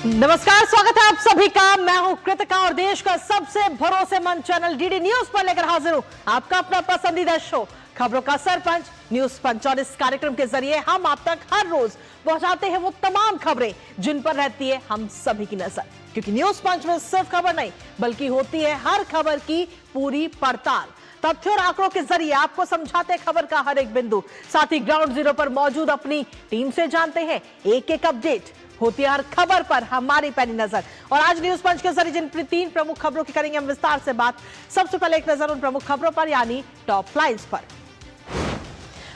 नमस्कार, स्वागत है आप सभी का। मैं हूं कृतिका और देश का सबसे भरोसेमंद चैनल डीडी न्यूज पर लेकर हाजिर हूं आपका अपना पसंदीदा शो खबरों का सरपंच न्यूज पंच। और इस कार्यक्रम के जरिए हम आप तक हर रोज पहुंचाते हैं वो तमाम खबरें जिन पर रहती है हम सभी की नजर, क्योंकि न्यूज पंच में सिर्फ खबर नहीं बल्कि होती है हर खबर की पूरी पड़ताल। तथ्यों और आंकड़ों के जरिए आपको समझाते खबर का हर एक बिंदु, साथ ही ग्राउंड जीरो पर मौजूद अपनी टीम से जानते हैं एक एक अपडेट। होती है हर खबर पर हमारी पैनी नजर। और आज न्यूज पंच के जरिए जिन 3 प्रमुख खबरों की करेंगे हम विस्तार से बात। सबसे पहले एक नजर उन प्रमुख खबरों पर, यानी टॉप लाइन्स पर।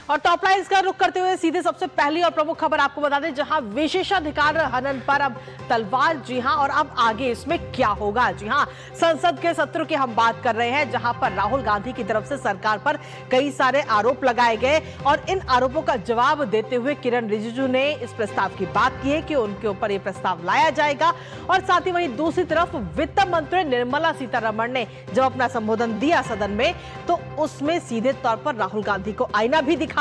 और टॉप लाइन्स का रुख करते हुए सीधे सबसे पहली और प्रमुख खबर आपको बता दें, जहां विशेषाधिकार हनन पर अब तलवार। जी हां, और अब आगे इसमें क्या होगा। जी हां, संसद के सत्र की हम बात कर रहे हैं, जहां पर राहुल गांधी की तरफ से सरकार पर कई सारे आरोप लगाए गए और इन आरोपों का जवाब देते हुए किरण रिजिजू ने इस प्रस्ताव की बात की है कि उनके ऊपर यह प्रस्ताव लाया जाएगा। और साथ ही वहीं दूसरी तरफ वित्त मंत्री निर्मला सीतारमण ने जब अपना संबोधन दिया सदन में, तो उसमें सीधे तौर पर राहुल गांधी को आईना भी दिखाया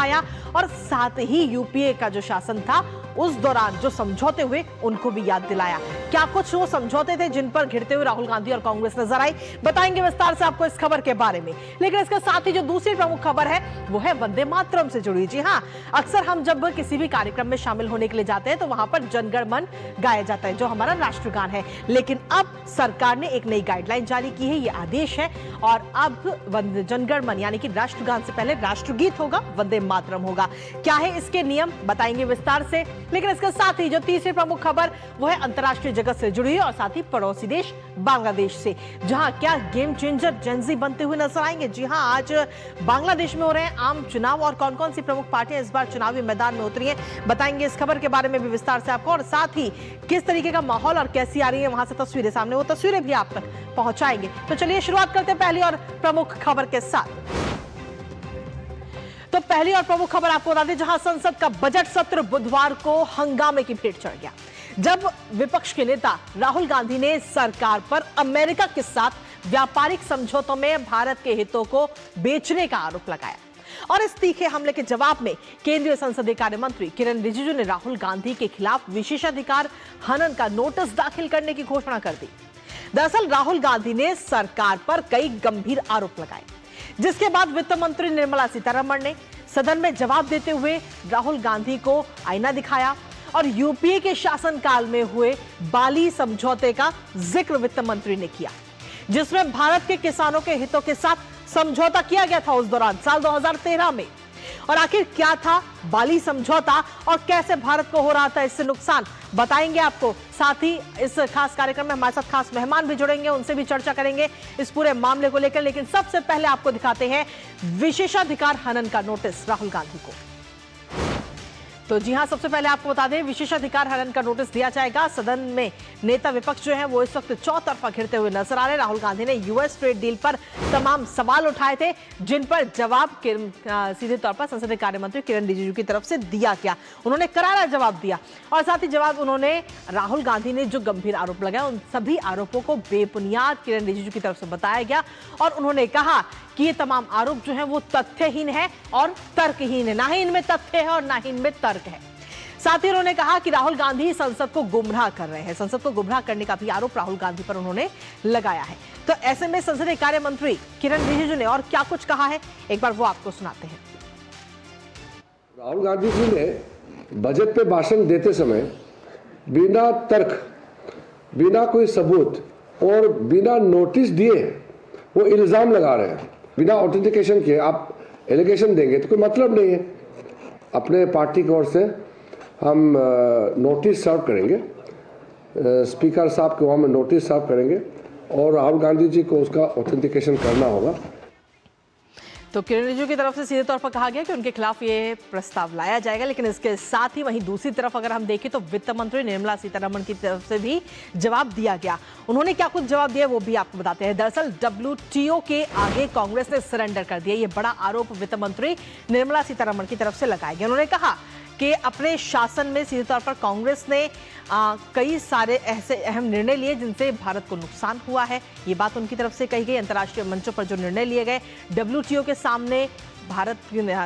और साथ ही यूपीए का जो शासन था उस दौरान जो समझौते हुए उनको भी याद दिलाया। क्या कुछ वो समझौते थे जिन पर घिरते हुए राहुल गांधी और कांग्रेस नजर आई, बताएंगे विस्तार से आपको इस खबर के बारे में। लेकिन इसके साथ ही जो दूसरी प्रमुख खबर है वो है वंदे मातरम से जुड़ी। जी हां, अक्सर हम जब किसी भी कार्यक्रम में शामिल होने के लिए जाते हैं तो वहां पर जन गण मन गाया जाता है, जो हमारा राष्ट्रगान है। लेकिन अब सरकार ने एक नई गाइडलाइन जारी की है, ये आदेश है, और अब जन गण मन यानी कि राष्ट्रगान से पहले राष्ट्रगीत होगा, वंदे मातरम होगा। क्या है इसके नियम, बताएंगे विस्तार से। लेकिन इसके साथ ही जो तीसरी प्रमुख खबर वो है अंतर्राष्ट्रीय जगत से जुड़ी है और साथ ही पड़ोसी देश बांग्लादेश से, जहां क्या गेम चेंजर जेनजी बनते हुए नजर आएंगे। जी हां, आज बांग्लादेश में हो रहे हैं आम चुनाव और कौन कौन सी प्रमुख पार्टियां इस बार चुनावी मैदान में उतरी हैं, बताएंगे इस खबर के बारे में भी विस्तार से आपको। और साथ ही किस तरीके का माहौल और कैसी आ रही है वहां से तस्वीरें सामने, वो तस्वीरें भी आप तक पहुंचाएंगे। तो चलिए शुरुआत करते हैं पहली और प्रमुख खबर के साथ। तो पहली और प्रमुख खबर आपको बता दें, जहां संसद का बजट सत्र बुधवार को हंगामे की भेंट चढ़ गया, जब विपक्ष के नेता राहुल गांधी ने सरकार पर अमेरिका के साथ व्यापारिक समझौतों में भारत के हितों को बेचने का आरोप लगाया। और इस तीखे हमले के जवाब में केंद्रीय संसदीय कार्य मंत्री किरण रिजिजू ने राहुल गांधी के खिलाफ विशेषाधिकार हनन का नोटिस दाखिल करने की घोषणा कर दी। दरअसल राहुल गांधी ने सरकार पर कई गंभीर आरोप लगाए, जिसके बाद वित्त मंत्री निर्मला सीतारमण ने सदन में जवाब देते हुए राहुल गांधी को आईना दिखाया और यूपीए के शासनकाल में हुए बाली समझौते का जिक्र वित्त मंत्री ने किया, जिसमें भारत के किसानों के हितों के साथ समझौता किया गया था उस दौरान साल 2013 में। और आखिर क्या था बाली समझौता और कैसे भारत को हो रहा था इससे नुकसान, बताएंगे आपको। साथ ही इस खास कार्यक्रम में हमारे साथ खास मेहमान भी जुड़ेंगे, उनसे भी चर्चा करेंगे इस पूरे मामले को लेकर। लेकिन सबसे पहले आपको दिखाते हैं विशेषाधिकार हनन का नोटिस राहुल गांधी को। तो जी हां, सबसे पहले आपको बता दें, विशेषाधिकार हनन का नोटिस दिया जाएगा। सदन में नेता विपक्ष जो है वो इस वक्त चौतरफा घिरते हुए नजर आ रहे हैं। राहुल गांधी ने यूएस ट्रेड डील पर तमाम सवाल उठाए थे, जिन पर जवाब सीधे तौर पर संसदीय कार्य मंत्री किरण रिजिजू की तरफ से दिया गया। उन्होंने करारा जवाब दिया और साथ ही जवाब उन्होंने राहुल गांधी ने जो गंभीर आरोप लगाए उन सभी आरोपों को बेबुनियाद किरण रिजिजू की तरफ से बताया गया। और उन्होंने कहा कि ये तमाम आरोप जो है वो तथ्यहीन है और तर्कहीन है, ना ही इनमें तथ्य है और ना ही इनमें तर्क है। साथ ही उन्होंने कहा कि राहुल गांधी संसद को गुमराह कर रहे हैं। संसद को गुमराह करने का भी आरोप राहुल गांधी पर उन्होंने लगाया है। तो ऐसे में संसदीय कार्य मंत्री किरण रिजिजू ने और क्या कुछ कहा है, एक बार वो आपको सुनाते हैं। राहुल गांधी जी ने बजट पे भाषण देते समय बिना तर्क, बिना कोई सबूत और बिना नोटिस दिए वो इल्जाम लगा रहे हैं, बिना ऑथेंटिकेशन किए। आप एलिगेशन देंगे तो कोई मतलब नहीं है। अपने पार्टी की ओर से हम नोटिस सर्व करेंगे, स्पीकर साहब के वहाँ में नोटिस सर्व करेंगे और राहुल गांधी जी को उसका ऑथेंटिकेशन करना होगा। तो किरण रिजिजू की तरफ से सीधे तौर पर कहा गया कि उनके खिलाफ ये प्रस्ताव लाया जाएगा। लेकिन इसके साथ ही वहीं दूसरी तरफ अगर हम देखें तो वित्त मंत्री निर्मला सीतारमण की तरफ से भी जवाब दिया गया। उन्होंने क्या कुछ जवाब दिया वो भी आपको बताते हैं। दरअसल WTO के आगे कांग्रेस ने सरेंडर कर दिया, ये बड़ा आरोप वित्त मंत्री निर्मला सीतारमण की तरफ से लगाया गया। उन्होंने कहा कि अपने शासन में सीधे तौर पर कांग्रेस ने कई सारे ऐसे अहम निर्णय लिए जिनसे भारत को नुकसान हुआ है। ये बात उनकी तरफ से कही गई। अंतर्राष्ट्रीय मंचों पर जो निर्णय लिए गए, WTO के सामने भारत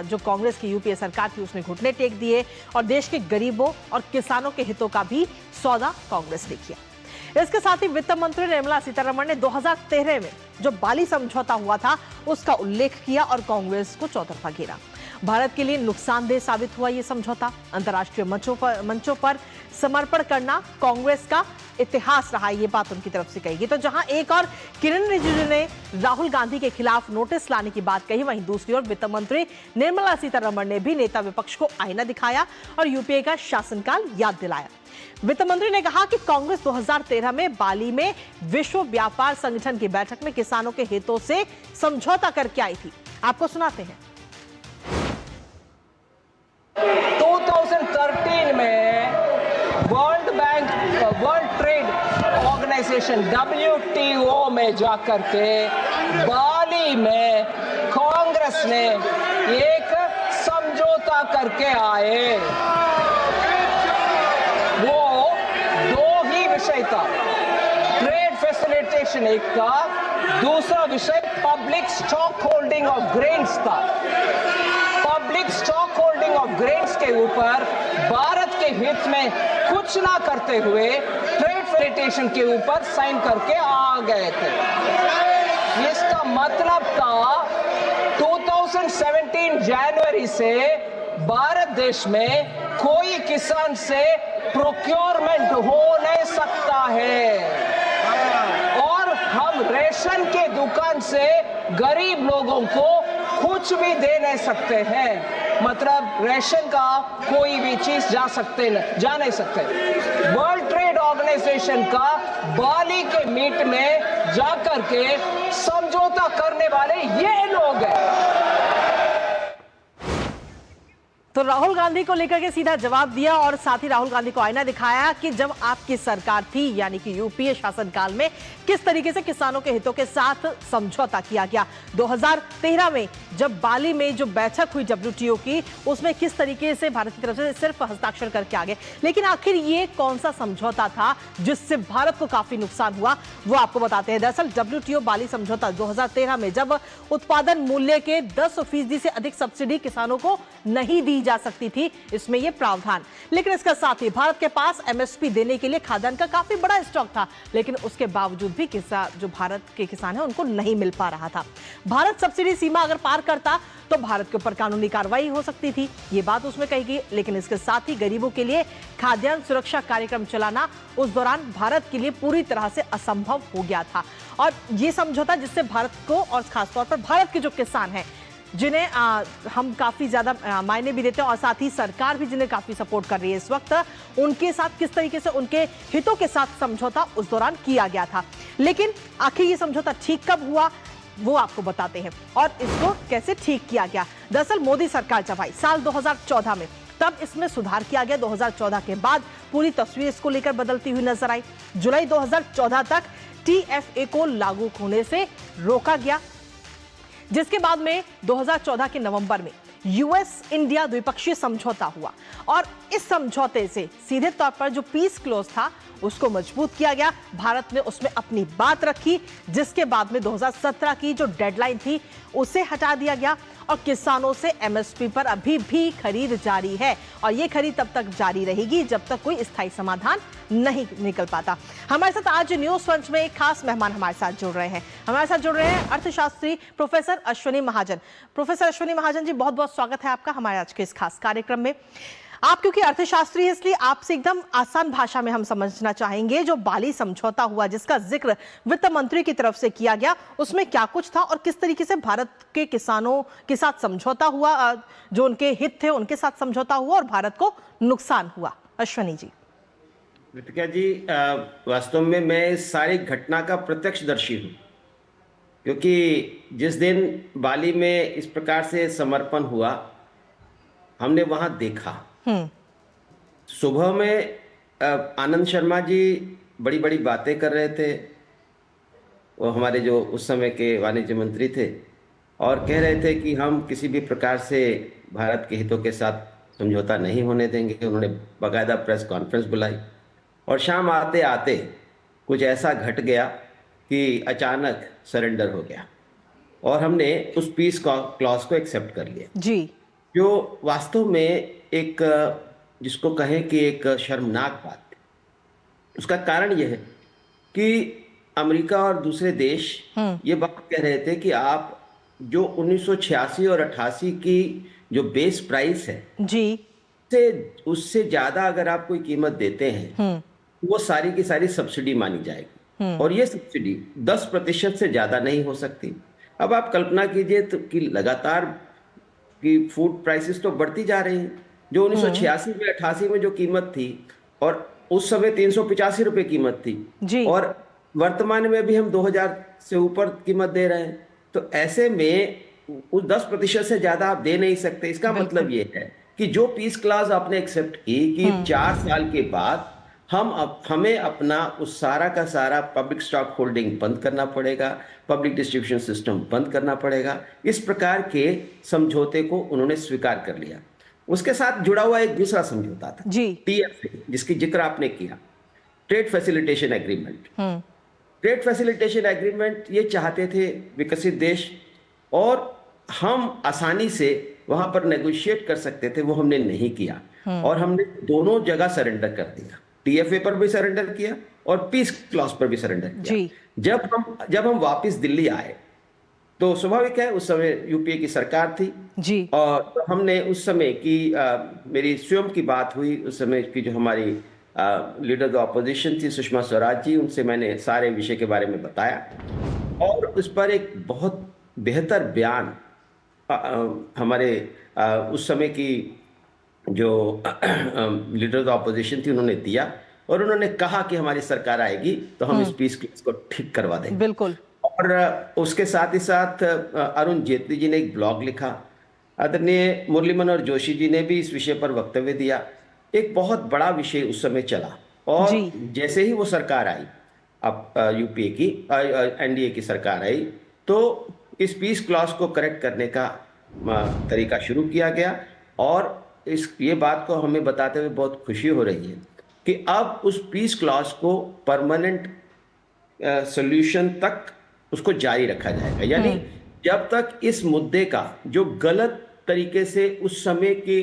जो कांग्रेस की यूपीए सरकार थी उसने घुटने टेक दिए और देश के गरीबों और किसानों के हितों का भी सौदा कांग्रेस ने किया। इसके साथ ही वित्त मंत्री निर्मला सीतारमण ने 2013 में जो बाली समझौता हुआ था उसका उल्लेख किया और कांग्रेस को चौतरफा घेरा। भारत के लिए नुकसानदेह साबित हुआ यह समझौता। अंतर्राष्ट्रीय मंचों पर समर्पण करना कांग्रेस का इतिहास रहा, ये बात उनकी तरफ से कही गई। तो जहां एक और किरण रिजिजू ने राहुल गांधी के खिलाफ नोटिस लाने की बात कही, वहीं दूसरी ओर वित्त मंत्री निर्मला सीतारमण ने भी नेता विपक्ष को आईना दिखाया और यूपीए का शासनकाल याद दिलाया। वित्त मंत्री ने कहा कि कांग्रेस 2013 में बाली में विश्व व्यापार संगठन की बैठक में किसानों के हितों से समझौता करके आई थी। आपको सुनाते हैं। 2013 में वर्ल्ड ट्रेड ऑर्गेनाइजेशन WTO में जाकर के बाली में कांग्रेस ने एक समझौता करके आए। वो दो ही विषय था, ट्रेड फैसिलिटेशन एक था, दूसरा विषय public stock holding of grains था। Public stock holding of grains के ऊपर भारत के हित में कुछ ना करते हुए ट्रेड फैसिलिटेशन के ऊपर साइन करके आ गए थे। इसका मतलब था 2017 जनवरी से भारत देश में कोई किसान से प्रोक्योरमेंट हो नहीं सकता है और हम रेशन के दुकान से गरीब लोगों को कुछ भी दे नहीं सकते हैं। मतलब रेशन का कोई भी चीज जा नहीं सकते। वर्ल्ड ट्रेड ऑर्गेनाइजेशन का बाली के मीट में जाकर के समझौता करने वाले ये लोग हैं। तो राहुल गांधी को लेकर के सीधा जवाब दिया और साथ ही राहुल गांधी को आईना दिखाया कि जब आपकी सरकार थी यानी कि यूपीए शासनकाल में किस तरीके से किसानों के हितों के साथ समझौता किया गया। 2013 में जब बाली में जो बैठक हुई WTO की, उसमें किस तरीके से भारत की तरफ से सिर्फ हस्ताक्षर करके आ गए। लेकिन आखिर ये कौन सा समझौता था जिससे भारत को काफी नुकसान हुआ, वो आपको बताते हैं। दरअसल WTO बाली समझौता 2013 में जब उत्पादन मूल्य के 10% से अधिक सब्सिडी किसानों को नहीं दी जा सकती थी, इसमें यह प्रावधान। लेकिन इसका साथ ही भारत के पास MSP देने के लिए खाद्यान्न का काफी बड़ा स्टॉक था, लेकिन उसके बावजूद भी जो भारत के किसान हैं उनको नहीं मिल पा रहा था। भारत सब्सिडी सीमा अगर पार करता तो भारत के ऊपर कानूनी कार्रवाई हो सकती थी, ये बात उसमें कही गई। लेकिन इसके साथ ही गरीबों के लिए खाद्यान्न सुरक्षा कार्यक्रम चलाना उस दौरान भारत के लिए पूरी तरह से असंभव हो गया था। और यह समझौता जिससे भारत को और खासतौर पर भारत के जो किसान हैं जिन्हें हम काफी ज्यादा मायने भी देते हैं और साथ ही सरकार भी जिन्हें काफी सपोर्ट कर रही है इस वक्त, उनके साथ किस तरीके से उनके हितों के साथ समझौता उस दौरान किया गया था। लेकिन आखिर ये समझौता ठीक कब हुआ वो आपको बताते हैं और इसको कैसे ठीक किया गया। दरअसल मोदी सरकार जब आई साल 2014 में, तब इसमें सुधार किया गया। 2014 के बाद पूरी तस्वीर इसको लेकर बदलती हुई नजर आई। जुलाई 2014 तक TFA को लागू होने से रोका गया, जिसके बाद में 2014 के नवंबर में US इंडिया द्विपक्षीय समझौता हुआ और इस समझौते से सीधे तौर पर जो पीस क्लोज था उसको मजबूत किया गया। भारत ने उसमें अपनी बात रखी, जिसके बाद में 2017 की जो डेडलाइन थी उसे हटा दिया गया और किसानों से MSP पर अभी भी खरीद जारी है और ये खरीद तब तक जारी रहेगी जब तक कोई स्थायी समाधान नहीं निकल पाता। हमारे साथ आज न्यूज पंच में एक खास मेहमान हमारे साथ जुड़ रहे हैं अर्थशास्त्री प्रोफेसर अश्विनी महाजन। प्रोफेसर अश्विनी महाजन जी, बहुत बहुत स्वागत है आपका हमारे आज के इस खास कार्यक्रम में। आप क्योंकि अर्थशास्त्री है इसलिए आपसे एकदम आसान भाषा में हम समझना चाहेंगे, जो बाली समझौता हुआ जिसका जिक्र वित्त मंत्री की तरफ से किया गया, उसमें क्या कुछ था और किस तरीके से भारत के किसानों के साथ समझौता हुआ, जो उनके हित थे उनके साथ समझौता हुआ और भारत को नुकसान हुआ। अश्विनी जी। कृतिका जी, वास्तव में मैं इस सारी घटना का प्रत्यक्षदर्शी हूँ, क्योंकि जिस दिन बाली में इस प्रकार से समर्पण हुआ हमने वहां देखा। सुबह में आनंद शर्मा जी बड़ी बड़ी बातें कर रहे थे, वो हमारे जो उस समय के वाणिज्य मंत्री थे, और कह रहे थे कि हम किसी भी प्रकार से भारत के हितों के साथ समझौता नहीं होने देंगे। उन्होंने बाकायदा प्रेस कॉन्फ्रेंस बुलाई और शाम आते आते कुछ ऐसा घट गया कि अचानक सरेंडर हो गया और हमने उस पीस क्लॉज को एक्सेप्ट कर लिया, जी। जो वास्तव में एक जिसको कहें कि एक शर्मनाक बात थी। उसका कारण यह है कि अमेरिका और दूसरे देश ये बात कह रहे थे कि आप जो 1986 और 88 की जो बेस प्राइस है जी। उससे ज्यादा अगर आप कोई कीमत देते हैं वो सारी की सारी सब्सिडी मानी जाएगी और ये सब्सिडी 10% से ज्यादा नहीं हो सकती। अब आप कल्पना कीजिए तो कि लगातार कि फूड प्राइसेस तो बढ़ती जा रही हैं। जो 1986 में 88 में जो कीमत थी और उस समय 385 रुपए कीमत थी जी। और वर्तमान में भी हम 2000 से ऊपर कीमत दे रहे हैं, तो ऐसे में उस 10% से ज्यादा आप दे नहीं सकते। इसका मतलब ये है कि जो पीस क्लॉज आपने एक्सेप्ट की कि 4 साल के बाद हमें अपना उस सारा का सारा पब्लिक स्टॉक होल्डिंग बंद करना पड़ेगा, पब्लिक डिस्ट्रीब्यूशन सिस्टम बंद करना पड़ेगा, इस प्रकार के समझौते को उन्होंने स्वीकार कर लिया। उसके साथ जुड़ा हुआ एक दूसरा समझौता था जी। TFA, जिसकी जिक्र आपने किया, trade facilitation agreement. Trade facilitation agreement ये चाहते थे विकसित देश और हम आसानी से वहां पर नेगोशिएट कर सकते थे, वो हमने नहीं किया और हमने दोनों जगह सरेंडर कर दिया। TFA पर भी सरेंडर किया और पीस क्लॉज पर भी सरेंडर किया। जी। जब हम वापस दिल्ली आए तो स्वाभाविक है उस समय यूपीए की सरकार थी जी। और तो हमने उस समय की मेरी स्वयं की बात हुई, उस समय की जो हमारी लीडर ऑफ द ऑपोजिशन थी सुषमा स्वराज जी, उनसे मैंने सारे विषय के बारे में बताया और उस पर एक बहुत बेहतर बयान हमारे उस समय की जो लीडर ऑफ द ऑपोजिशन थी उन्होंने दिया और उन्होंने कहा कि हमारी सरकार आएगी तो हम इस पीस क्लॉज को ठीक करवा देंगे। बिल्कुल। और उसके साथ ही साथ अरुण जेटली जी ने एक ब्लॉग लिखा, आदरणीय मुरली मनोहर जोशी जी ने भी इस विषय पर वक्तव्य दिया। एक बहुत बड़ा विषय उस समय चला और जैसे ही वो सरकार आई, अब यूपीए की एनडीए की सरकार आई, तो इस पीस क्लॉज को करेक्ट करने का तरीका शुरू किया गया और ये बात को हमें बताते हुए बहुत खुशी हो रही है कि अब उस पीस क्लॉज को परमानेंट सॉल्यूशन तक उसको जारी रखा जाएगा। यानी जब तक इस मुद्दे का जो गलत तरीके से उस समय की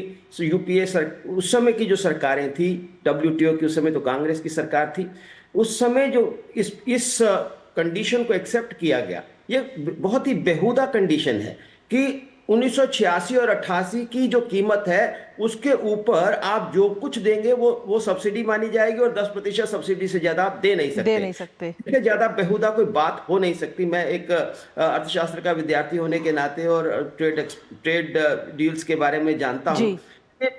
उस समय की जो सरकारें थी, WTO की उस समय तो कांग्रेस की सरकार थी, उस समय जो इस कंडीशन को एक्सेप्ट किया गया, ये बहुत ही बेहुदा कंडीशन है कि 1986 और 88 की जो कीमत है उसके ऊपर आप जो कुछ देंगे वो सब्सिडी मानी जाएगी और 10% सब्सिडी से ज्यादा आप दे नहीं सकते। इससे ज्यादा बेहुदा कोई बात हो नहीं सकती। मैं एक अर्थशास्त्र का विद्यार्थी होने के नाते और ट्रेड डील्स के बारे में जानता हूं,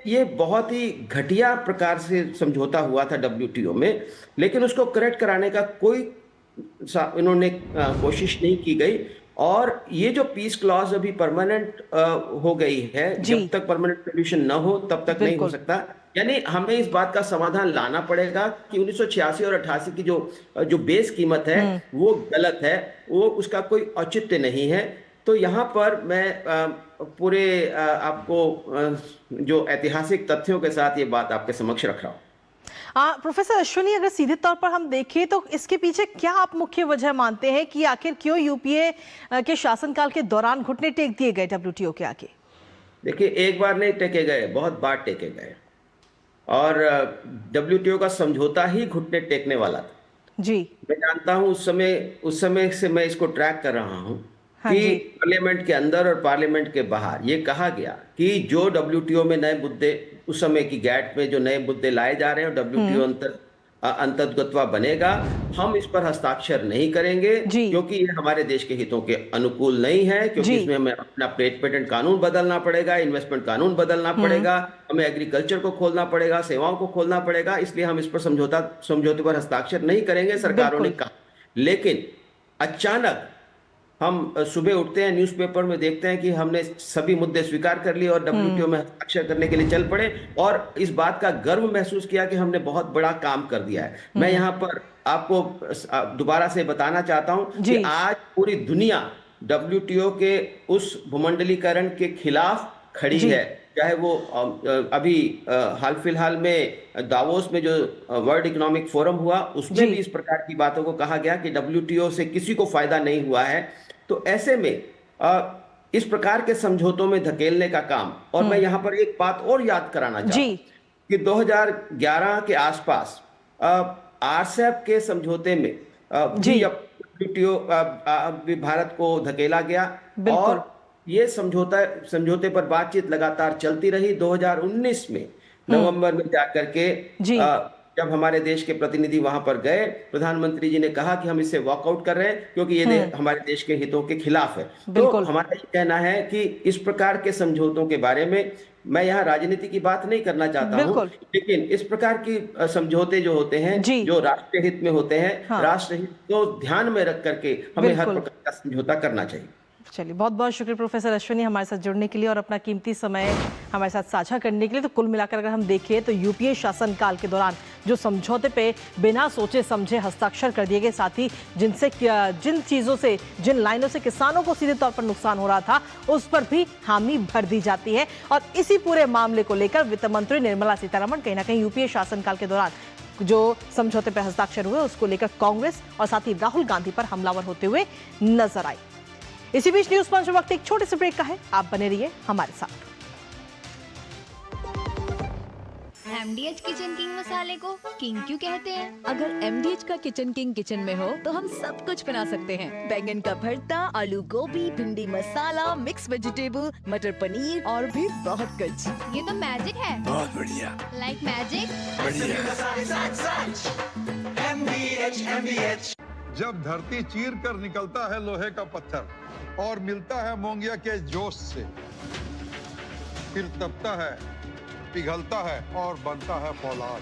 ये बहुत ही घटिया प्रकार से समझौता हुआ था WTO में, लेकिन उसको करेक्ट कराने का कोई इन्होंने कोशिश नहीं की गई और ये जो पीस क्लॉज अभी परमानेंट हो गई है, जब तक परमानेंट सोल्यूशन न हो तब तक नहीं हो सकता। यानी हमें इस बात का समाधान लाना पड़ेगा कि 1986 और 88 की जो बेस कीमत है वो गलत है, वो उसका कोई औचित्य नहीं है। तो यहाँ पर मैं पूरे आपको जो ऐतिहासिक तथ्यों के साथ ये बात आपके समक्ष रख रहा हूँ। प्रोफेसर अश्विनी, अगर सीधे तौर पर हम देखें तो इसके पीछे क्या आप मुख्य वजह मानते हैं कि आखिर क्यों यूपीए के शासनकाल के दौरान घुटने टेक दिए गए WTO के आगे? देखिए, एक बार नहीं टेके गए, बहुत बार टेके गए और WTO का समझौता ही घुटने टेकने वाला था। जी, मैं जानता हूं उस समय से मैं इसको ट्रैक कर रहा हूं कि पार्लियामेंट के अंदर और पार्लियामेंट के बाहर ये कहा गया कि जो WTO में नए मुद्दे, उस समय की गैट में जो नए मुद्दे लाए जा रहे हैं WTO अंतर्गतवा बनेगा, हम इस पर हस्ताक्षर नहीं करेंगे क्योंकि ये हमारे देश के हितों के अनुकूल नहीं है, क्योंकि इसमें हमें अपना पेटेंट कानून बदलना पड़ेगा, इन्वेस्टमेंट कानून बदलना पड़ेगा, हमें एग्रीकल्चर को खोलना पड़ेगा, सेवाओं को खोलना पड़ेगा, इसलिए हम इस पर समझौते पर हस्ताक्षर नहीं करेंगे, सरकारों ने कहा। लेकिन अचानक हम सुबह उठते हैं, न्यूज़पेपर में देखते हैं कि हमने सभी मुद्दे स्वीकार कर लिए और WTO में हस्ताक्षर करने के लिए चल पड़े और इस बात का गर्व महसूस किया कि हमने बहुत बड़ा काम कर दिया है। मैं यहाँ पर आपको दोबारा से बताना चाहता हूँ कि आज पूरी दुनिया WTO के उस भूमंडलीकरण के खिलाफ खड़ी है चाहे वो अभी हाल फिलहाल में दावोस में जो वर्ल्ड इकोनॉमिक फोरम हुआ उसमें भी इस प्रकार की बातों को कहा गया कि WTO से किसी को फायदा नहीं हुआ है। तो ऐसे में इस प्रकार के समझौतों में धकेलने का काम, और मैं यहाँ पर एक बात और याद कराना चाहता हूँ कि 2011 के आसपास RCEP के समझौते में भी WTO भारत को धकेला गया और ये समझौते पर बातचीत लगातार चलती रही। 2019 में नवंबर में जाकर के जब हमारे देश के प्रतिनिधि वहां पर गए, प्रधानमंत्री जी ने कहा कि हम इससे वॉकआउट कर रहे हैं क्योंकि ये हमारे देश के हितों के खिलाफ है। तो हमारा ये कहना है कि इस प्रकार के समझौतों के बारे में मैं यहाँ राजनीति की बात नहीं करना चाहता हूँ, लेकिन इस प्रकार की समझौते जो होते हैं जो राष्ट्रीय हित में होते हैं, राष्ट्र हित को ध्यान में रख करके हमें हर प्रकार का समझौता करना चाहिए। चलिए, बहुत बहुत शुक्रिया प्रोफेसर अश्विनी हमारे साथ जुड़ने के लिए और अपना कीमती समय हमारे साथ साझा करने के लिए। तो कुल मिलाकर अगर हम देखें तो यूपीए शासनकाल के दौरान जो समझौते पे बिना सोचे समझे हस्ताक्षर कर दिए गए, साथ ही जिन चीज़ों से, जिन लाइनों से किसानों को सीधे तौर पर नुकसान हो रहा था उस पर भी हामी भर दी जाती है। और इसी पूरे मामले को लेकर वित्त मंत्री निर्मला सीतारमण कहीं ना कहीं यूपीए शासनकाल के दौरान जो समझौते पर हस्ताक्षर हुए उसको लेकर कांग्रेस और साथ ही राहुल गांधी पर हमलावर होते हुए नजर आई। इसी बीच न्यूज पंच वक्त एक छोटे से ब्रेक का है, आप बने रहिए हमारे साथ। MDH किचन किंग मसाले को किंग क्यों कहते हैं? अगर MDH का किचन किंग किचन में हो तो हम सब कुछ बना सकते हैं। बैंगन का भरता, आलू गोभी, भिंडी मसाला, मिक्स वेजिटेबल, मटर पनीर और भी बहुत कुछ। ये तो मैजिक है। बहुत बढ़िया। Like magic. बढ़िया। जब धरती चीर कर निकलता है लोहे का पत्थर और मिलता है मोंगिया के जोश से, फिर तपता है, पिघलता है और बनता है फौलाद।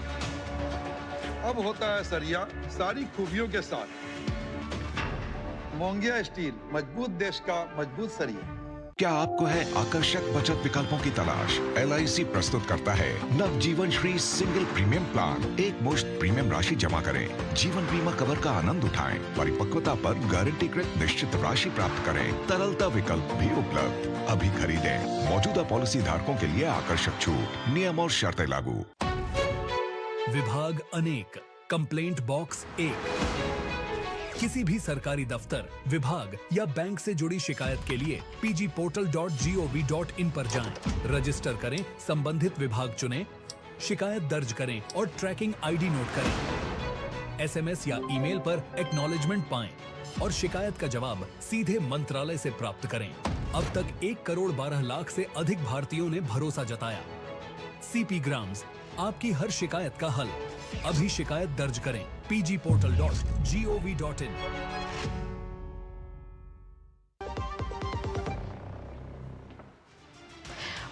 अब होता है सरिया सारी खूबियों के साथ। मोंगिया स्टील, मजबूत देश का मजबूत सरिया। क्या आपको है आकर्षक बचत विकल्पों की तलाश? LIC प्रस्तुत करता है नव जीवन श्री सिंगल प्रीमियम प्लान। एक मुश्त प्रीमियम राशि जमा करें, जीवन बीमा कवर का आनंद उठाएं, परिपक्वता पर गारंटीकृत निश्चित राशि प्राप्त करें, तरलता विकल्प भी उपलब्ध। अभी खरीदें। मौजूदा पॉलिसी धारकों के लिए आकर्षक छूट, नियम और शर्तें लागू। विभाग अनेक, कंप्लेंट बॉक्स 1। किसी भी सरकारी दफ्तर, विभाग या बैंक से जुड़ी शिकायत के लिए pgportal.gov.in पर जाएं, रजिस्टर करें, संबंधित विभाग चुनें, शिकायत दर्ज करें और ट्रैकिंग ID नोट करें। SMS या ईमेल पर एक्नॉलेजमेंट पाएं और शिकायत का जवाब सीधे मंत्रालय से प्राप्त करें। अब तक 1 करोड़ 12 लाख से अधिक भारतीयों ने भरोसा जताया। CP ग्राम्स, आपकी हर शिकायत का हल। अभी शिकायत दर्ज करें pgportal.gov.in।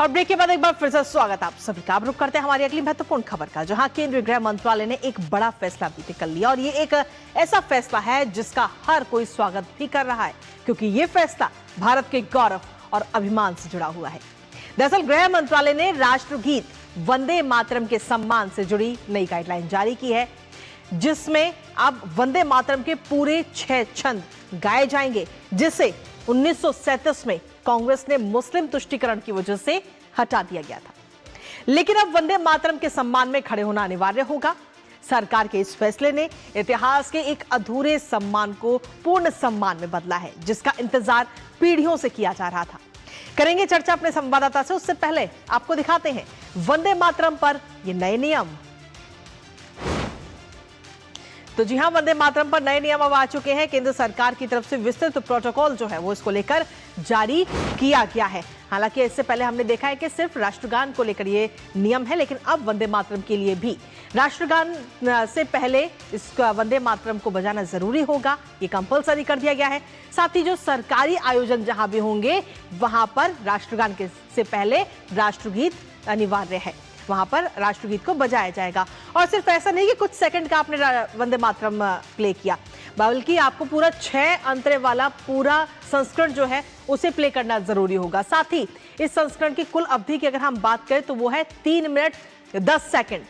और ब्रेक के बाद एक बार फिर से स्वागत आप सभी का। अब रुक करते हैं हमारी अगली महत्वपूर्ण खबर का, जहां केंद्रीय गृह मंत्रालय ने एक बड़ा फैसला भी कर लिया और ये एक ऐसा फैसला है जिसका हर कोई स्वागत भी कर रहा है, क्योंकि ये फैसला भारत के गौरव और अभिमान से जुड़ा हुआ है। दरअसल गृह मंत्रालय ने राष्ट्रगीत वंदे मातरम के सम्मान से जुड़ी नई गाइडलाइन जारी की है, जिसमें अब वंदे मातरम के पूरे 6 छंद गाए जाएंगे, जिसे 1937 में कांग्रेस ने मुस्लिम तुष्टीकरण की वजह से हटा दिया गया था। लेकिन अब वंदे मातरम के सम्मान में खड़े होना अनिवार्य होगा। सरकार के इस फैसले ने इतिहास के एक अधूरे सम्मान को पूर्ण सम्मान में बदला है, जिसका इंतजार पीढ़ियों से किया जा रहा था। करेंगे चर्चा अपने संवाददाता से, उससे पहले आपको दिखाते हैं वंदे मातरम पर ये नए नियम। तो जी हां, वंदे मातरम पर नए नियम अब आ चुके हैं। केंद्र सरकार की तरफ से विस्तृत प्रोटोकॉल जो है वो इसको लेकर जारी किया गया है। हालांकि इससे पहले हमने देखा है कि सिर्फ राष्ट्रगान को लेकर ये नियम है, लेकिन अब वंदे मातरम के लिए भी राष्ट्रगान से पहले इस वंदे मातरम को बजाना जरूरी होगा, ये कंपलसरी कर दिया गया है। साथ ही जो सरकारी आयोजन जहां भी होंगे वहां पर राष्ट्रगान से पहले राष्ट्रगीत अनिवार्य है, वहां पर राष्ट्रगीत को बजाया जाएगा। और सिर्फ ऐसा नहीं कि कुछ सेकंड का आपने वंदे मातरम प्ले किया, बल्कि आपको पूरा 6 अंतरे वाला पूरा संस्करण जो है उसे प्ले करना जरूरी होगा। साथ ही इस संस्करण की कुल अवधि की अगर हम बात करें तो वो है 3 मिनट 10 सेकंड।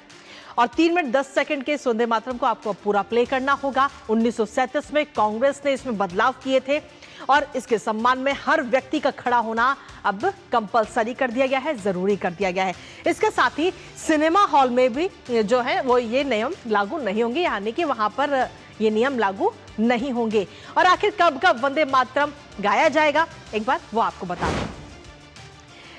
और 3 मिनट 10 सेकंड के इस वंदे मातरम को आपको पूरा प्ले करना होगा। 1937 में कांग्रेस ने इसमें बदलाव किए थे और इसके सम्मान में हर व्यक्ति का खड़ा होना अब कंपलसरी कर दिया गया है, जरूरी कर दिया गया है। इसके साथ ही सिनेमा हॉल में भी जो है वो ये नियम लागू नहीं होंगे, यानी कि वहां पर ये नियम लागू नहीं होंगे। और आखिर कब कब वंदे मातरम गाया जाएगा, एक बार वो आपको बता दें।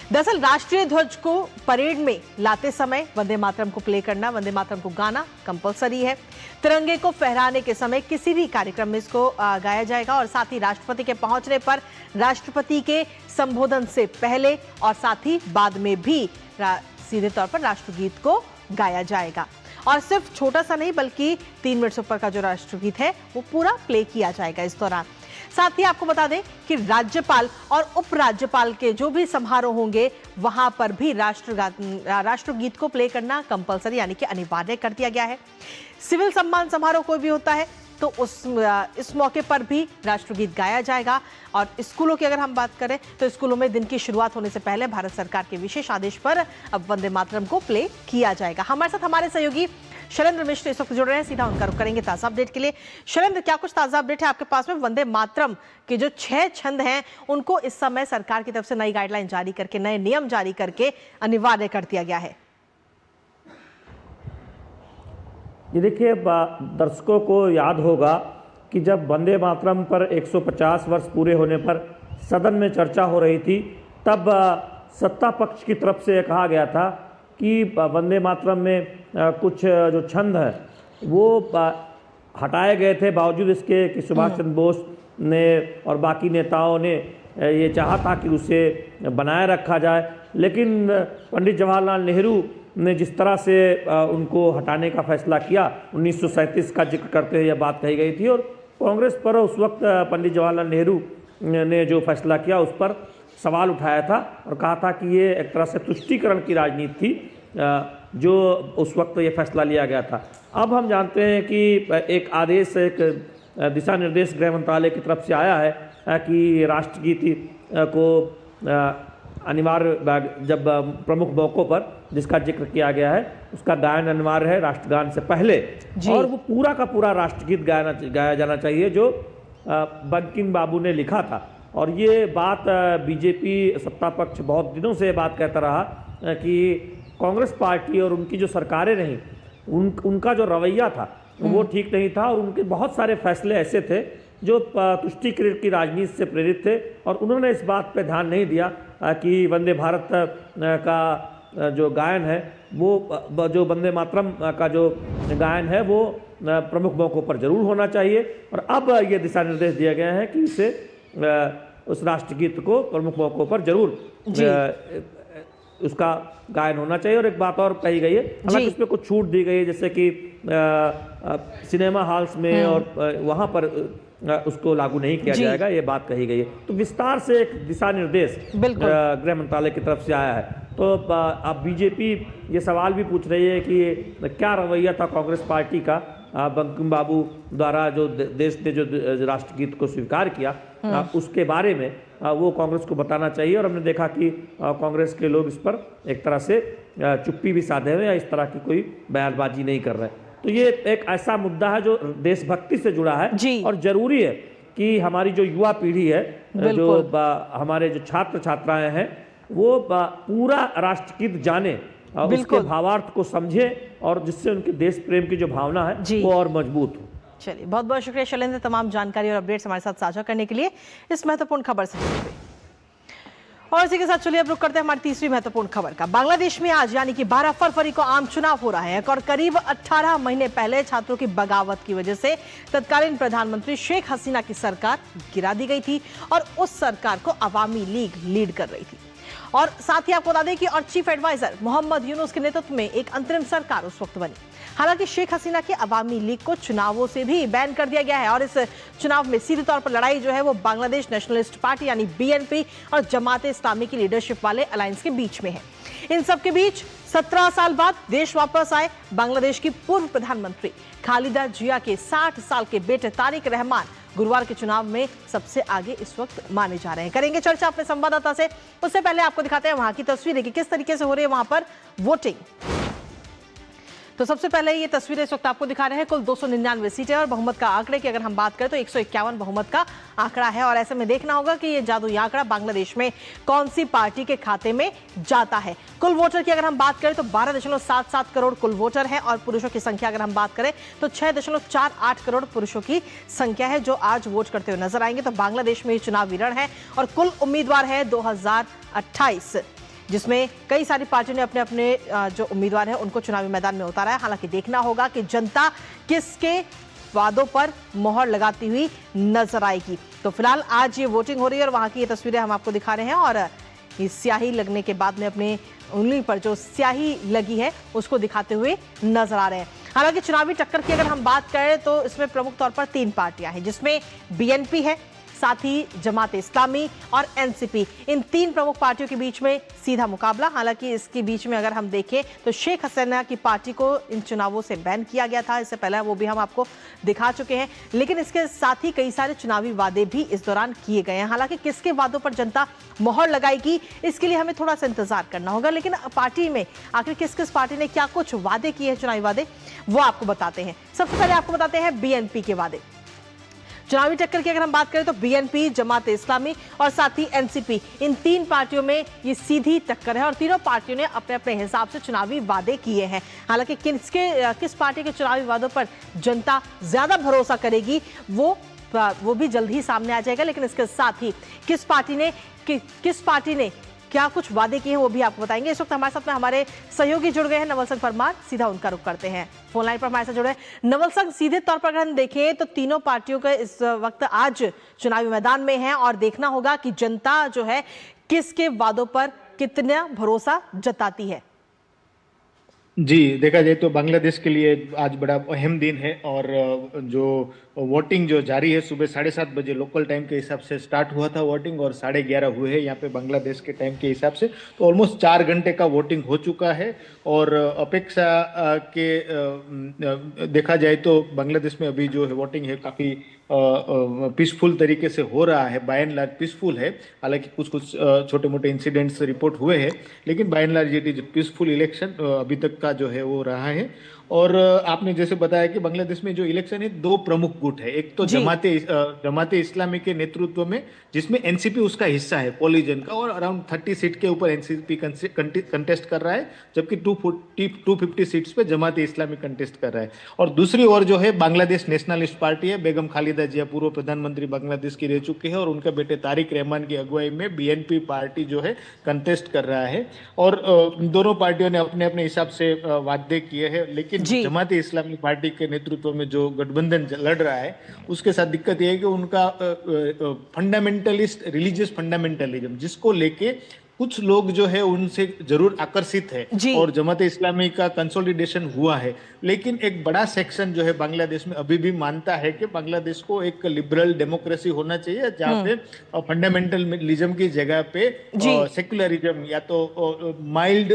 दरअसल राष्ट्रीय ध्वज को परेड में लाते समय वंदे मातरम को प्ले करना, वंदे मातरम को गाना कंपलसरी है। तिरंगे को फहराने के समय किसी भी कार्यक्रम में इसको गाया जाएगा और साथ ही राष्ट्रपति के पहुंचने पर राष्ट्रपति के संबोधन से पहले और साथ ही बाद में भी सीधे तौर पर राष्ट्रगीत को गाया जाएगा। और सिर्फ छोटा सा नहीं बल्कि 3 मिनट से ऊपर का जो राष्ट्रगीत है वो पूरा प्ले किया जाएगा इस दौरान। साथ ही आपको बता दें कि राज्यपाल और उपराज्यपाल के जो भी समारोह होंगे वहां पर भी राष्ट्रगीत को प्ले करना कंपलसरी यानी कि अनिवार्य कर दिया गया है। सिविल सम्मान समारोह कोई भी होता है तो इस मौके पर भी राष्ट्रगीत गाया जाएगा। और स्कूलों की अगर हम बात करें तो स्कूलों में दिन की शुरुआत होने से पहले भारत सरकार के विशेष आदेश पर अब वंदे मातरम को प्ले किया जाएगा। हमारे साथ हमारे सहयोगी शैलेंद्र मिश्र इस वक्त जुड़ रहे हैं, सीधा उनका रुख करेंगे ताजा अपडेट के लिए। शैलेंद्र, क्या कुछ ताजा अपडेट है आपके पास में? वंदे मातरम के जो 6 छंद हैं उनको इस समय सरकार की तरफ से नई गाइडलाइन जारी करके, नए नियम जारी करके अनिवार्य कर दिया गया है। ये देखिए, दर्शकों को याद होगा कि जब वंदे मातरम पर 150 वर्ष पूरे होने पर सदन में चर्चा हो रही थी, तब सत्ता पक्ष की तरफ से कहा गया था कि वंदे मातरम में कुछ जो छंद हैं वो हटाए गए थे, बावजूद इसके कि सुभाष चंद्र बोस ने और बाकी नेताओं ने ये चाहा था कि उसे बनाए रखा जाए। लेकिन पंडित जवाहरलाल नेहरू ने जिस तरह से उनको हटाने का फैसला किया, 1937 का जिक्र करते हुए यह बात कही गई थी। और कांग्रेस पर उस वक्त पंडित जवाहरलाल नेहरू ने जो फैसला किया उस पर सवाल उठाया था और कहा था कि ये एक तरह से तुष्टीकरण की राजनीति थी जो उस वक्त ये फैसला लिया गया था। अब हम जानते हैं कि एक आदेश, एक दिशा निर्देश गृह मंत्रालय की तरफ से आया है कि राष्ट्रगीत को अनिवार्य, जब प्रमुख मौक़ों पर जिसका जिक्र किया गया है उसका गायन अनिवार्य है राष्ट्रगान से पहले, और वो पूरा का पूरा राष्ट्रगीत गाया जाना चाहिए जो बंकिम बाबू ने लिखा था। और ये बात बीजेपी सत्ता पक्ष बहुत दिनों से बात कहता रहा कि कांग्रेस पार्टी और उनकी जो सरकारें रहीं उनका जो रवैया था वो ठीक नहीं था और उनके बहुत सारे फैसले ऐसे थे जो तुष्टीकरण की राजनीति से प्रेरित थे। और उन्होंने इस बात पे ध्यान नहीं दिया कि वंदे भारत का जो गायन है वो, जो वंदे मातरम का जो गायन है वो प्रमुख मौक़ों पर जरूर होना चाहिए। और अब ये दिशा निर्देश दिए गए हैं कि इसे उस राष्ट्रगीत को प्रमुख मौक़ों पर जरूर उसका गायन होना चाहिए। और एक बात और कही गई है, हालांकि उसमें कुछ छूट दी गई है, जैसे कि सिनेमा हॉल्स में और वहाँ पर उसको लागू नहीं किया जाएगा, ये बात कही गई है। तो विस्तार से एक दिशा निर्देश गृह मंत्रालय की तरफ से आया है। तो अब बीजेपी ये सवाल भी पूछ रही है कि क्या रवैया था कांग्रेस पार्टी का बंकिम बाबू द्वारा जो देश ने जो राष्ट्रगीत को स्वीकार किया उसके बारे में वो कांग्रेस को बताना चाहिए। और हमने देखा कि कांग्रेस के लोग इस पर एक तरह से चुप्पी भी साधे हुए या इस तरह की कोई बयानबाजी नहीं कर रहे। तो ये एक ऐसा मुद्दा है जो देशभक्ति से जुड़ा है और जरूरी है कि हमारी जो युवा पीढ़ी है, जो हमारे जो छात्र छात्राएं हैं, वो पूरा राष्ट्रगीत जाने और उसके भावार्थ को समझे और जिससे उनके देश प्रेम की जो भावना है वो और मजबूत हो। चलिए, बहुत बहुत शुक्रिया शैलेंद्र, तमाम जानकारी और अपडेट्स हमारे साथ साझा करने के लिए इस महत्वपूर्ण खबर से जुड़े हुए। और इसी के साथ चलिए अब रुक करते हैं हमारी तीसरी महत्वपूर्ण खबर का। बांग्लादेश में आज यानी कि 12 फरवरी को आम चुनाव हो रहा है और करीब 18 महीने पहले छात्रों की बगावत की वजह से तत्कालीन प्रधानमंत्री शेख हसीना की सरकार गिरा दी गई थी और उस सरकार को अवामी लीग लीड कर रही थी। और साथ ही आपको बता दें कि और चीफ एडवाइजर मोहम्मद यूनुस के नेतृत्व में एक अंतरिम सरकार उस वक्त बनी। हालांकि शेख हसीना की अवामी लीग को चुनावों से भी बैन कर दिया गया है और इस चुनाव में सीधे तौर पर लड़ाई जो है वो बांग्लादेश नेशनलिस्ट पार्टी यानी बीएनपी और जमात इस्लामी की लीडरशिप वाले अलायंस के बीच में है। इन सब के बीच 17 साल बाद देश वापस आए बांग्लादेश की पूर्व प्रधानमंत्री खालिदा जिया के 60 साल के बेटे तारिक रहमान गुरुवार के चुनाव में सबसे आगे इस वक्त माने जा रहे हैं। करेंगे चर्चा अपने संवाददाता से, उससे पहले आपको दिखाते हैं वहां की तस्वीरें कि किस तरीके से हो रही है वहां पर वोटिंग। तो सबसे पहले ये तस्वीरें इस वक्त आपको दिखा रहे हैं। कुल 299 सीटें और बहुमत का आंकड़े की अगर हम बात करें तो 151 बहुमत का आंकड़ा है। और ऐसे में देखना होगा कि ये जादुई आंकड़ा बांग्लादेश में कौन सी पार्टी के खाते में जाता है। कुल वोटर की अगर हम बात करें तो 12.77 करोड़ कुल वोटर हैं और पुरुषों की संख्या अगर हम बात करें तो 6.48 करोड़ पुरुषों की संख्या है जो आज वोट करते हुए नजर आएंगे। तो बांग्लादेश में ये चुनावी रण है और कुल उम्मीदवार है 2028, जिसमें कई सारी पार्टियों ने अपने अपने जो उम्मीदवार हैं उनको चुनावी मैदान में उतारा है। हालांकि देखना होगा कि जनता किसके वादों पर मोहर लगाती हुई नजर आएगी। तो फिलहाल आज ये वोटिंग हो रही है और वहां की ये तस्वीरें हम आपको दिखा रहे हैं और ये स्याही लगने के बाद में अपने उंगली पर जो स्याही लगी है उसको दिखाते हुए नजर आ रहे हैं। हालांकि चुनावी टक्कर की अगर हम बात करें तो इसमें प्रमुख तौर पर 3 पार्टियां हैं, जिसमें बीएनपी है, साथ ही जमात इस्लामी और एनसीपी। इन 3 प्रमुख पार्टियों के बीच में सीधा मुकाबला। हालांकि इसके बीच में अगर हम देखें तो शेख हसीना की पार्टी को इन चुनावों से बैन किया गया था, इससे पहले वो भी हम आपको दिखा चुके हैं। लेकिन इसके साथ ही कई सारे चुनावी वादे भी इस दौरान किए गए हैं। हालांकि किसके वादों पर जनता मोहर लगाएगी इसके लिए हमें थोड़ा सा इंतजार करना होगा। लेकिन पार्टी में आखिर किस किस पार्टी ने क्या कुछ वादे किए हैं, चुनावी वादे, वो आपको बताते हैं। सबसे पहले आपको बताते हैं बीएनपी के वादे। चुनावी टक्कर की अगर हम बात करें तो बीएनपी, जमात इस्लामी और साथ ही एनसीपी, इन 3 पार्टियों में ये सीधी टक्कर है और तीनों पार्टियों ने अपने अपने हिसाब से चुनावी वादे किए हैं। हालांकि किस पार्टी के चुनावी वादों पर जनता ज्यादा भरोसा करेगी वो भी जल्द ही सामने आ जाएगा। लेकिन इसके साथ ही किस पार्टी ने क्या कुछ वादे किए हैं वो भी आपको बताएंगे। इस वक्त हमारे साथ में हमारे सहयोगी जुड़ गए हैं, नवल संघ परमार, सीधा उनका रुख करते हैं। फोन लाइन पर हमारे साथ जुड़े हैं नवल संघ। सीधे तौर पर अगर हम देखें तो तीनों पार्टियों का इस वक्त आज चुनावी मैदान में है और देखना होगा कि जनता जो है किसके वादों पर कितना भरोसा जताती है। जी, देखा जाए तो बांग्लादेश के लिए आज बड़ा अहम दिन है और जो वोटिंग जो जारी है, सुबह 7:30 बजे लोकल टाइम के हिसाब से स्टार्ट हुआ था वोटिंग और 11:30 हुए हैं यहाँ पे बांग्लादेश के टाइम के हिसाब से। तो ऑलमोस्ट 4 घंटे का वोटिंग हो चुका है और अपेक्षा के देखा जाए तो बांग्लादेश में अभी जो है वोटिंग है काफ़ी पीसफुल तरीके से हो रहा है। बाय एंड लार्ज पीसफुल है, हालांकि कुछ छोटे मोटे इंसिडेंट्स रिपोर्ट हुए हैं, लेकिन by and large it is peaceful election अभी तक का जो है वो रहा है। और आपने जैसे बताया कि बांग्लादेश में जो इलेक्शन है 2 प्रमुख गुट है। एक तो जमाते इस्लामी के नेतृत्व में, जिसमें एनसीपी उसका हिस्सा है कोलिजन का, और अराउंड 30 सीट के ऊपर एनसीपी कंटेस्ट कर रहा है, जबकि 250 सीट्स पे जमाते इस्लामी कंटेस्ट कर रहा है। और दूसरी ओर जो है बांग्लादेश नेशनलिस्ट पार्टी है, बेगम खालिदा जिया पूर्व प्रधानमंत्री बांग्लादेश की रह चुकी है और उनके बेटे तारिक रहमान की अगुवाई में बीएनपी पार्टी जो है कंटेस्ट कर रहा है। और दोनों पार्टियों ने अपने अपने हिसाब से वादे किए हैं, लेकिन जमाते इस्लामी पार्टी के नेतृत्व में जो गठबंधन लड़ रहा है उसके साथ दिक्कत यह है कि उनका फंडामेंटलिस्ट रिलीजियस फंडामेंटलिज्म, जिसको लेके कुछ लोग जो है उनसे जरूर आकर्षित है और जमाते इस्लामी का कंसोलिडेशन हुआ है। लेकिन एक बड़ा सेक्शन जो है बांग्लादेश में अभी भी मानता है कि बांग्लादेश को एक लिबरल डेमोक्रेसी होना चाहिए, जहाँ पे फंडामेंटलिज्म की जगह पे सेक्युलरिज्म या तो माइल्ड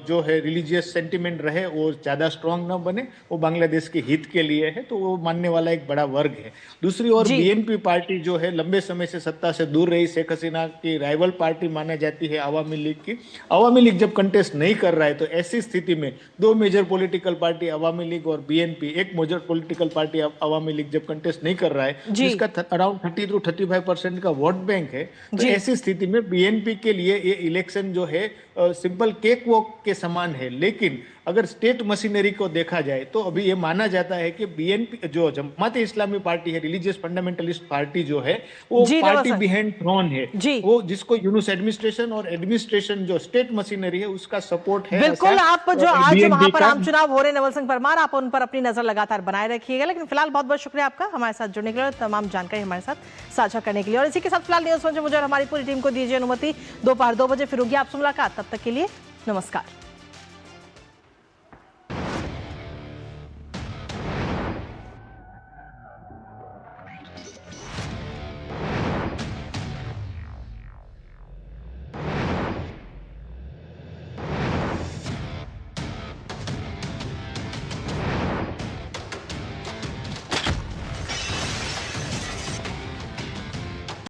जो है रिलीजियस सेंटिमेंट रहे, वो ज्यादा स्ट्रांग ना बने, वो बांग्लादेश के हित के लिए है, तो वो मानने वाला एक बड़ा वर्ग है। दूसरी ओर बीएनपी पार्टी जो है लंबे समय से सत्ता से दूर रही, शेख हसीना की राइवल पार्टी माना जाती है आवामी लीग की। आवामी लीग जब कंटेस्ट नहीं कर रहा है तो ऐसी स्थिति में 2 major political party Awami league और बीएनपी, एक major political party Awami league जब कंटेस्ट नहीं कर रहा है, जिसका अराउंड 30 to 35% का वोट बैंक है, तो ऐसी स्थिति में बीएनपी के लिए ये इलेक्शन जो है सिंपल केक वॉक के समान है। लेकिन अगर स्टेट मशीनरी को देखा जाए तो अभी ये माना जाता है कि बीएनपी जो जमाते इस्लामी पार्टी है, रिलीजियस फंडामेंटलिस्ट पार्टी जो है, वो पार्टी बिहाइंड थ्रोन है, वो जिसको यूनिस एडमिनिस्ट्रेशन और एडमिनिस्ट्रेशन जो स्टेट मशीनरी है उसका सपोर्ट है। बिल्कुल, आप जो आज वहां पर आम चुनाव हो रहे नवल संघ परमार, आप उन पर अपनी नजर लगातार बनाए रखिएगा। लेकिन फिलहाल बहुत बहुत शुक्रिया आपका हमारे साथ जुड़ने के लिए, तमाम जानकारी हमारे साथ साझा करने के लिए। और इसी के साथ फिलहाल न्यूज़ मुझे और हमारी पूरी टीम को दीजिए अनुमति। दोपहर 2 बजे फिर होगी आपसे मुलाकात, तब तक के लिए नमस्कार।